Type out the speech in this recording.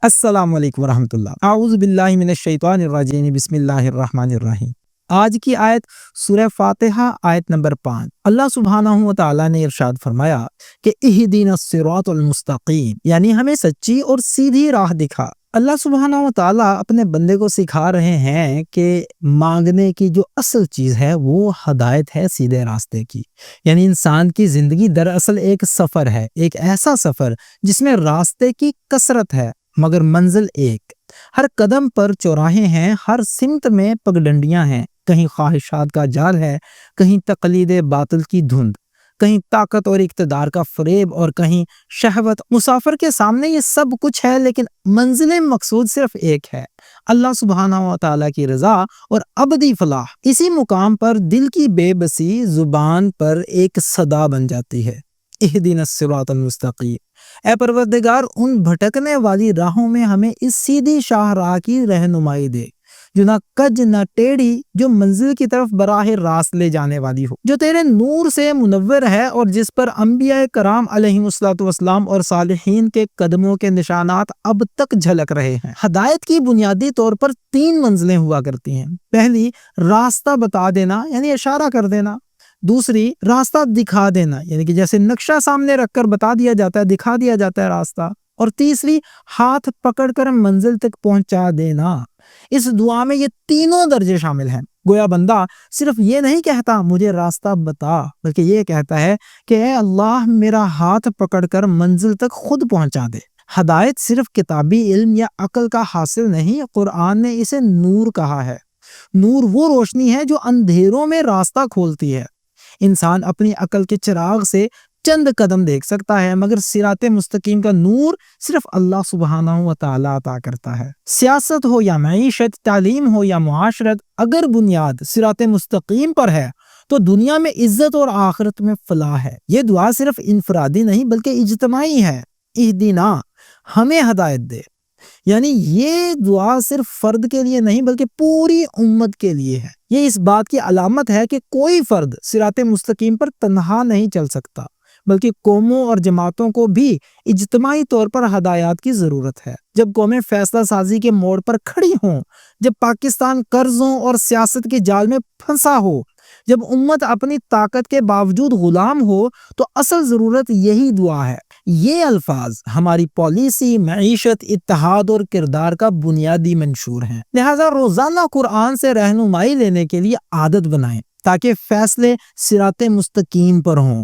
السلام علیکم ورحمۃ اللہ۔ اعوذ باللہ من الشیطان الرجیم، بسم اللہ الرحمن الرحیم۔ آج کی آیت سورہ فاتحہ آیت نمبر 5۔ اللہ سبحانہ و تعالیٰ نے ارشاد فرمایا کہ اہدنا الصراط المستقیم، یعنی ہمیں سچی اور سیدھی راہ دکھا۔ اللہ سبحانہ و تعالیٰ اپنے بندے کو سکھا رہے ہیں کہ مانگنے کی جو اصل چیز ہے وہ ہدایت ہے سیدھے راستے کی۔ یعنی انسان کی زندگی دراصل ایک سفر ہے، ایک ایسا سفر جس میں راستے کی کثرت ہے مگر منزل ایک۔ ہر قدم پر چوراہے ہیں، ہر سمت میں پگڈنڈیاں ہیں، کہیں خواہشات کا جال ہے، کہیں تقلید باطل کی دھند، کہیں طاقت اور اقتدار کا فریب اور کہیں شہوت۔ مسافر کے سامنے یہ سب کچھ ہے لیکن منزل مقصود صرف ایک ہے، اللہ سبحانہ و تعالیٰ کی رضا اور ابدی فلاح۔ اسی مقام پر دل کی بے بسی زبان پر ایک صدا بن جاتی ہے، اہدنا الصراط المستقیم، اے پروردگار ان بھٹکنے والی راہوں میں ہمیں اس سیدھی شاہراہ کی رہنمائی دے، جو نہ کج نہ ٹیڑھی، جو منزل کی طرف براہ راست لے جانے والی ہو، جو تیرے نور سے منور ہے اور جس پر انبیاء کرام علیہم الصلوۃ والسلام اور صالحین کے قدموں کے نشانات اب تک جھلک رہے ہیں۔ ہدایت کی بنیادی طور پر 3 منزلیں ہوا کرتی ہیں۔ پہلی، راستہ بتا دینا یعنی اشارہ کر دینا۔ دوسری، راستہ دکھا دینا، یعنی کہ جیسے نقشہ سامنے رکھ کر بتا دیا جاتا ہے، دکھا دیا جاتا ہے راستہ۔ اور تیسری، ہاتھ پکڑ کر منزل تک پہنچا دینا۔ اس دعا میں یہ تینوں درجے شامل ہیں۔ گویا بندہ صرف یہ نہیں کہتا مجھے راستہ بتا، بلکہ یہ کہتا ہے کہ اے اللہ میرا ہاتھ پکڑ کر منزل تک خود پہنچا دے۔ ہدایت صرف کتابی علم یا عقل کا حاصل نہیں، قرآن نے اسے نور کہا ہے۔ نور وہ روشنی ہے جو اندھیروں میں راستہ کھولتی ہے۔ انسان اپنی عقل کے چراغ سے چند قدم دیکھ سکتا ہے مگر صراط مستقیم کا نور صرف اللہ سبحانہ و تعالیٰ عطا کرتا ہے۔ سیاست ہو یا معیشت، تعلیم ہو یا معاشرت، اگر بنیاد صراط مستقیم پر ہے تو دنیا میں عزت اور آخرت میں فلاح ہے۔ یہ دعا صرف انفرادی نہیں بلکہ اجتماعی ہے، اہدنا، ہمیں ہدایت دے۔ یعنی یہ دعا صرف فرد کے لیے نہیں بلکہ پوری امت کے لیے ہے۔ یہ اس بات کی علامت ہے کہ کوئی فرد صراط مستقیم پر تنہا نہیں چل سکتا، بلکہ قوموں اور جماعتوں کو بھی اجتماعی طور پر ہدایات کی ضرورت ہے۔ جب قومیں فیصلہ سازی کے موڑ پر کھڑی ہوں، جب پاکستان قرضوں اور سیاست کے جال میں پھنسا ہو، جب امت اپنی طاقت کے باوجود غلام ہو، تو اصل ضرورت یہی دعا ہے۔ یہ الفاظ ہماری پالیسی، معیشت، اتحاد اور کردار کا بنیادی منشور ہیں۔ لہٰذا روزانہ قرآن سے رہنمائی لینے کے لیے عادت بنائیں تاکہ فیصلے صراط مستقیم پر ہوں۔